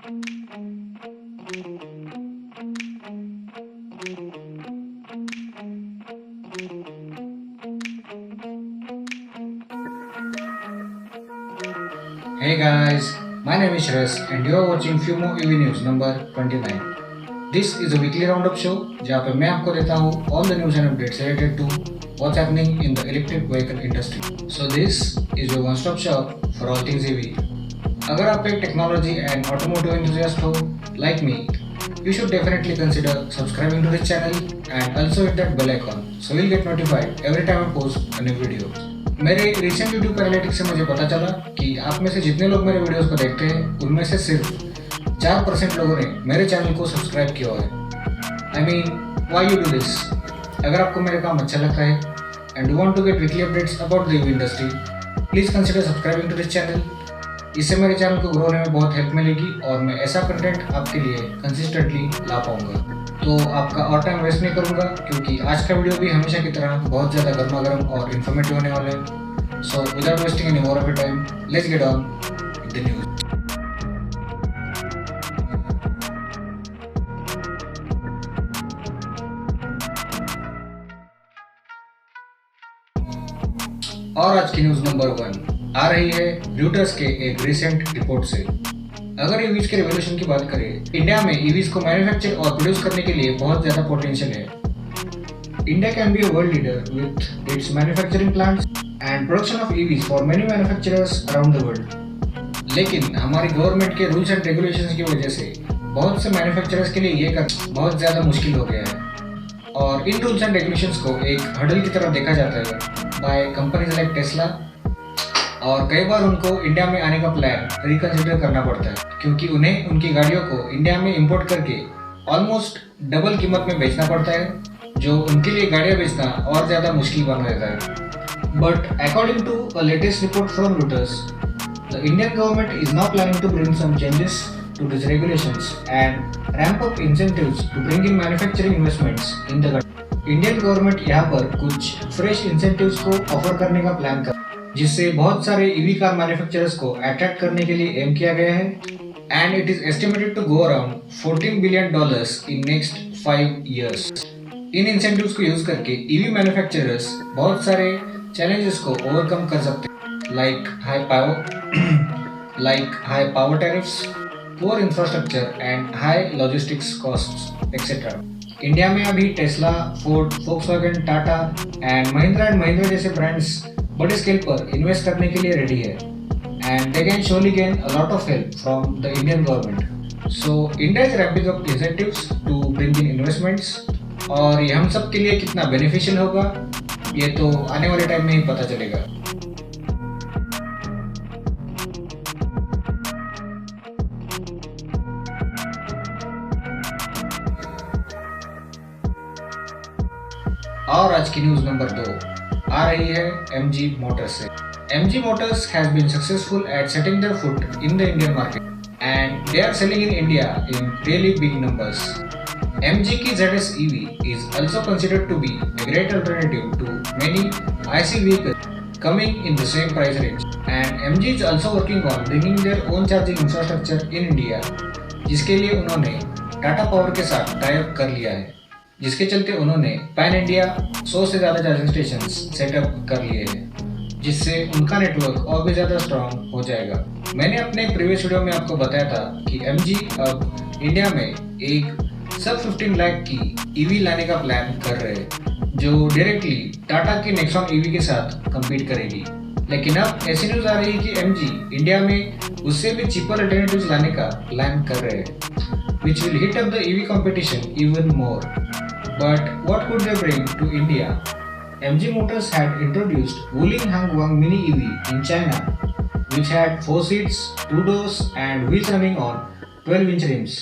Hey guys, my name is Shresh and you are watching Fumo EV News number 29. This is a weekly roundup show जहाँ पे मैं आपको देता हूँ all the news and updates related to what's happening in the electric vehicle industry. So this is your one-stop shop for all things EV. अगर आप एक technology and automotive enthusiast हो like me, you should definitely consider subscribing to this channel and also hit that bell icon so you'll get notified every time I post a new video. मेरे recent YouTube analytics से मुझे पता चला कि आप में से जितने लोग मेरे वीडियोस को देखते हैं उनमें से सिर्फ 4% लोगों ने मेरे चैनल को सब्सक्राइब किया हुआ है। I mean why you do this? अगर आपको मेरा काम अच्छा लगता है and you want to get weekly updates about the EV industry, please consider subscribing to this channel. इससे मेरे चैनल को ग्रो होने में बहुत हेल्प मिलेगी और मैं ऐसा कंटेंट आपके लिए कंसिस्टेंटली ला पाऊंगा। तो आपका और टाइम वेस्ट नहीं करूंगा क्योंकि आज का वीडियो भी हमेशा की तरह बहुत ज़्यादा गर्मा गर्म और इन्फॉर्मेटिव होने वाला है। So without wasting any more of your time, let's get on with the news. और आज की न्यूज़ नंबर 1 आ रही है र्यूटर्स के एक रिसेंट रिपोर्ट से। अगर ईवीज के रेवोल्यूशन की बात करें, इंडिया में ईवीज को मैन्युफैक्चर और प्रोड्यूस करने के लिए बहुत ज़्यादा पोटेंशियल है। India can be a world leader with its manufacturing plants and production of EVs for many manufacturers around the world. लेकिन हमारी गवर्नमेंट के रूल्स एंड रेगुलेशंस की वजह से बहुत से मैन्युफैक्चरर्स के लिए ये करना बहुत ज़्यादा मुश्किल हो गया है और इन रूल्स एंड रेगुलेशंस को एक हर्डल की तरह देखा जाता है बाय कंपनीज लाइक टेस्ला। और कई बार उनको इंडिया में आने का प्लान रिकंसिडर करना पड़ता है क्योंकि उन्हें उनकी गाड़ियों को इंडिया में इंपोर्ट करके ऑलमोस्ट डबल कीमत में बेचना पड़ता है, जो उनके लिए गाड़ियाँ बेचना और ज़्यादा मुश्किल बना देता है। But according to a latest report from Reuters, the Indian government is now planning to bring some changes to these regulations and ramp up incentives to bring in manufacturing investments in the country. Indian government यहाँ पर कुछ fresh incentives को offer करने का plan कर, जिससे बहुत सारे ईवी कार मैन्युफैक्चरर्स को अट्रैक्ट करने के लिए एम किया गया है and it is estimated to go around $14 billion in next 5 years. इन इंसेंटिव्स को यूज करके ईवी मैन्युफैक्चरर्स बहुत सारे चैलेंजेस को ओवरकम कर सकते हैं, like high power tariffs, poor infrastructure and high logistics costs, etc. India में अभी Tesla, Ford, Volkswagen, Tata and Mahindra जैसे ब्रांड्स बड़े स्केल पर इन्वेस्ट करने के लिए रेडी है and they can surely gain a lot of help from the Indian government. So India is ramping up incentives to bring in investments और ये हम सब के लिए कितना बेनिफिशियल होगा ये तो आने वाले टाइम में ही पता चलेगा। और आज की न्यूज नंबर 2 आ रही है MG मोटर्स से। MG Motors has been successful at setting their foot in the Indian market and they are selling in India in really big numbers. MG की ZS EV is also considered to be a great alternative to many IC vehicles coming in the same price range and MG is also working on bringing their own charging infrastructure in India, जिसके लिए उन्होंने Tata power के साथ tie up कर लिया है, जिसके चलते उन्होंने पैन इंडिया 100 से ज़्यादा चार्जिंग स्टेशन सेटअप कर लिए हैं, जिससे उनका नेटवर्क और भी ज़्यादा स्ट्रॉन्ग हो जाएगा। मैंने अपने प्रीवियस वीडियो में आपको बताया था कि MG अब इंडिया में एक सब 15 लाख की EV लाने का प्लान कर रहे हैं, जो डायरेक्टली टाटा की नेक्सॉन EV के साथ कम्पीट करेगी। लेकिन अब ऐसी न्यूज़ आ रही है कि MG इंडिया में उससे भी चीपर अल्टरनेटिव्स लाने का प्लान कर रहे हैं, which will hit up the EV competition even more. But what could they bring to India? MG Motors had introduced Wuling Hangguang Mini EV in China, which had 4 seats, 2 doors and wheels running on 12-inch rims.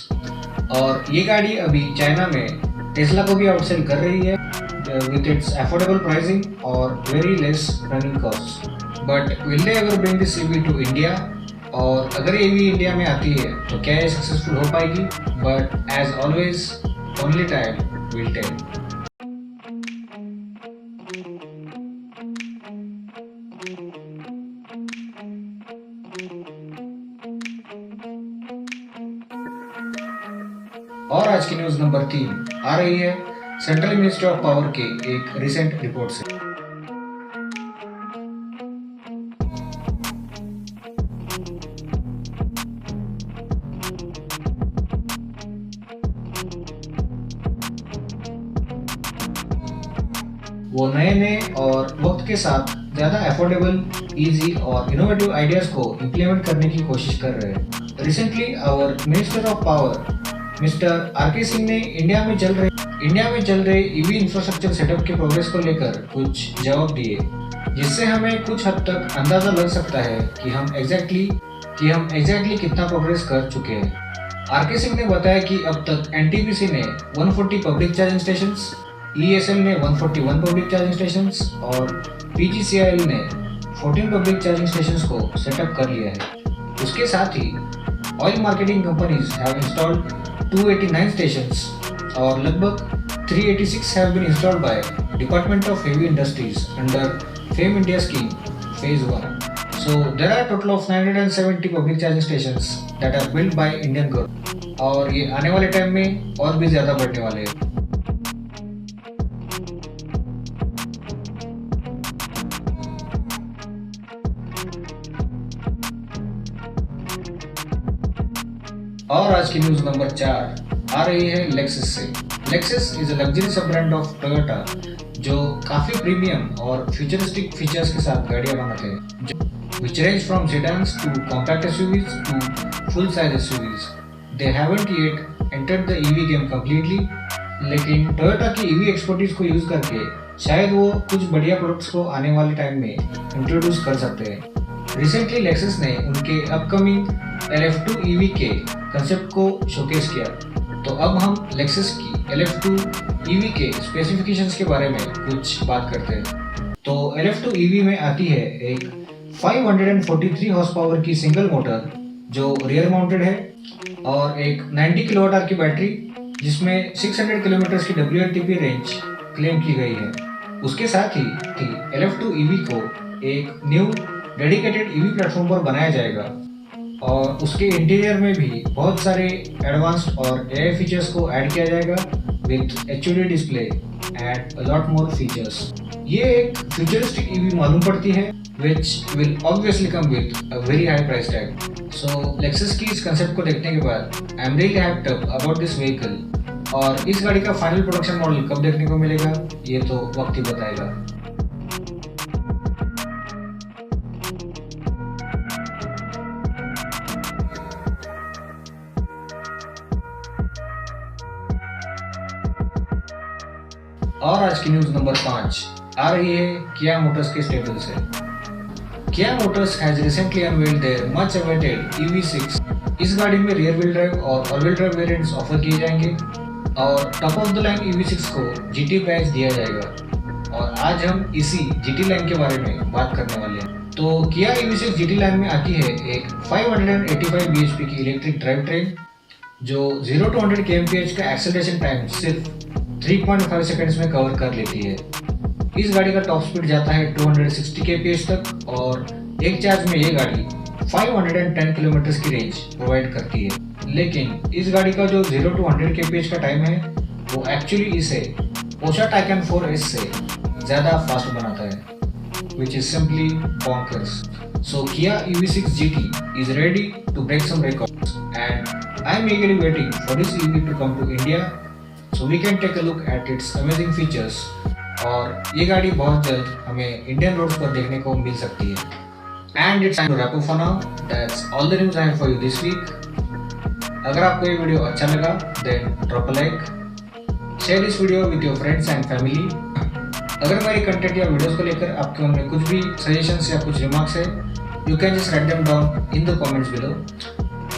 और ये गाड़ी अभी China में Tesla को भी आउटसेल कर रही है with its affordable pricing और very less running costs. But will they ever bring this EV to India? और अगर ये EV इंडिया में आती है तो क्या ये सक्सेसफुल हो पाएगी? But as always, only time will tell. और आज की न्यूज नंबर 3 आ रही है सेंट्रल मिनिस्ट्री ऑफ पावर के एक रिसेंट रिपोर्ट से। वो नए और वक्त के साथ ज़्यादा अफोर्डेबल, इजी और इनोवेटिव आइडियाज़ को इम्प्लीमेंट करने की कोशिश कर रहे हैं। Recently our minister of power mister R K. Singh ने इंडिया में चल रहे ईवी इंफ्रास्ट्रक्चर सेटअप के प्रोग्रेस को लेकर कुछ जवाब दिए, जिससे हमें कुछ हद तक अंदाज़ा लग सकता है कि हम एग्जैक्टली कितना प्रोग्रेस कर चुके हैं। आर.के. सिंह ने बताया कि अब तक एनटीपीसी ने 140 पब्लिक चार्जिंग स्टेशंस, ESL ने 141 पब्लिक चार्जिंग स्टेशंस और PGCIL ने 14 पब्लिक चार्जिंग स्टेशंस को सेटअप कर लिया है। उसके साथ ही oil marketing companies have installed 289 stations और लगभग 386 have been installed by department of heavy industries under FAME India scheme phase 1। So there are total of 970 public charging stations that are build by Indian government और ये आने वाले time में और भी ज़्यादा बढ़ने वाले हैं। और आज की न्यूज नंबर 4 आ रही है लेक्सस से। लेक्सस इज अ लग्जरी सब ब्रांड ऑफ टोयोटा जो काफी प्रीमियम और फ्यूचरिस्टिक फीचर्स के साथ गाड़ियां बनाते हैं, which range from sedans to compact SUVs to full size SUVs. They haven't yet entered the EV game completely, लेकिन टोयोटा की EV एक्सपर्टीज को यूज करके शायद वो कुछ बढ़िया प्रोडक्ट्स को आने वाले टाइम में इंट्रोड्यूस कर सकते हैं। रिसेंटली लेक्सस ने उनके अपकमिंग LF2 EV के कंसेप्ट को शोकेस किया, तो अब हम लेक्सस की LF2 EV के स्पेसिफिकेशंस के बारे में कुछ बात करते हैं। तो LF2 EV में आती है एक 543 हॉर्स पावर की सिंगल मोटर जो रियर माउंटेड है और एक 90 kWh की बैटरी जिसमें 600 किलोमीटर की WLTP रेंज क्लेम की गई है। उसके साथ ही LF2 EV को एक न्यू डेडिकेटेड EV प्लेटफॉर्म पर बनाया जाएगा और उसके इंटीरियर में भी बहुत सारे एडवांस्ड और AI फीचर्स को ऐड किया जाएगा with HUD display and a lot more features. ये एक फ्यूचरिस्टिक EV मालूम पड़ती है which will obviously come with a very high price tag. So Lexus की इस कंसेप्ट को देखने के बाद I am really hyped up about this vehicle और इस गाड़ी का फाइनल प्रोडक्शन मॉडल कब देखने को मिलेगा ये तो वक्त ही बताएगा। और आज की न्यूज नंबर 5 आ रही है किया मोटर्स के स्टेबल से। Kia Motors has recently unveiled their much awaited EV6। इस गाड़ी में रियर व्हील ड्राइव और all wheel drive variants offer किए जाएंगे और top of the line EV6 को GT बैच दिया जाएगा और आज हम इसी GT लाइन के बारे में बात करने वाले हैं। तो किया EV6 GT लाइन में आती है एक 585 bhp की इलेक्ट्रिक ड्राइव ट्रेन जो 0 to 100 kmph का एक्सेलरेशन टाइम सिर्फ 3.5 सेकंड्स में कवर कर लेती है। इस गाड़ी का टॉप स्पीड जाता है 260 kph तक और एक चार्ज में ये गाड़ी 510 किलोमीटर की रेंज प्रोवाइड करती है। लेकिन इस गाड़ी का जो 0 to 100 kph का टाइम है वो एक्चुअली इसे पोर्शे टाइकन 4S से ज़्यादा फास्ट बनाता है, which is simply bonkers. So Kia EV6 GT is ready to break some records and I am eagerly waiting for this EV to come to India so we can take a look at its amazing features और ये गाड़ी बहुत जल्द हमें Indian roads पर देखने को मिल सकती है। And it's time to wrap up for now. That's all the news I have for you this week. अगर आपको ये वीडियो अच्छा लगा then drop a like, share this video with your friends and family. अगर मेरी content या videos को लेकर आपके मन में कुछ भी सजेशंस या कुछ रिमार्क्स है, you can just write them down in the comments below.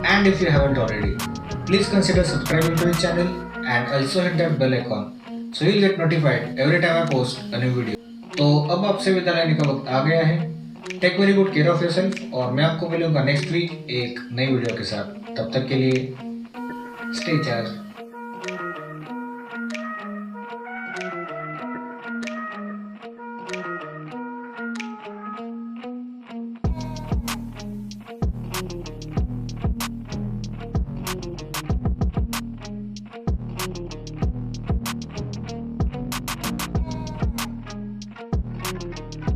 And if you haven't already, please consider subscribing to the channel and also hit that bell icon so you'll get notified every time I post a new video. तो अब आपसे विदा लेने का वक्त आ गया है। Take very good care of yourself और मैं आपको मिलूंगा नेक्स्ट वीक एक नई वीडियो के साथ। तब तक के लिए स्टे चार्ज।